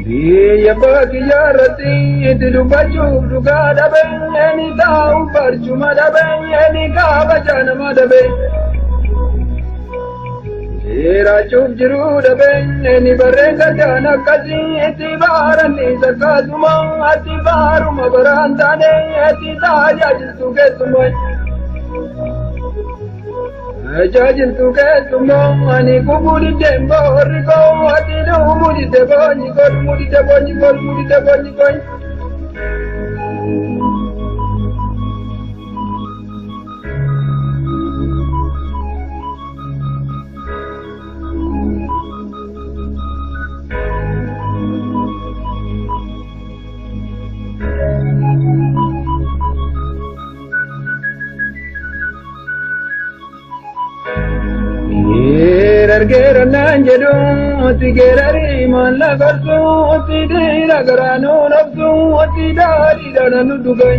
Biyya baadiyyaa irratti itti dubbachuuf dhugaa dhabe ni taa'u barcuma dhabe ni kabaja nama dhabe. Jiraachuuf jiruu dhabe ni bareeddaan akkasii itti baaranni sakkaatuma ati baaruma baraan taane itti tajaajiltu keessumaa. Tajaajiltu keessumaa ani kubuudite mboorri koo ati duubudite boonyi koo duubudite boonyi koo duubudite boonyi koo. Gerera nanjedu, ti gerari mala garsu, ti dira garanu nafsu, ti dari dana nudugai.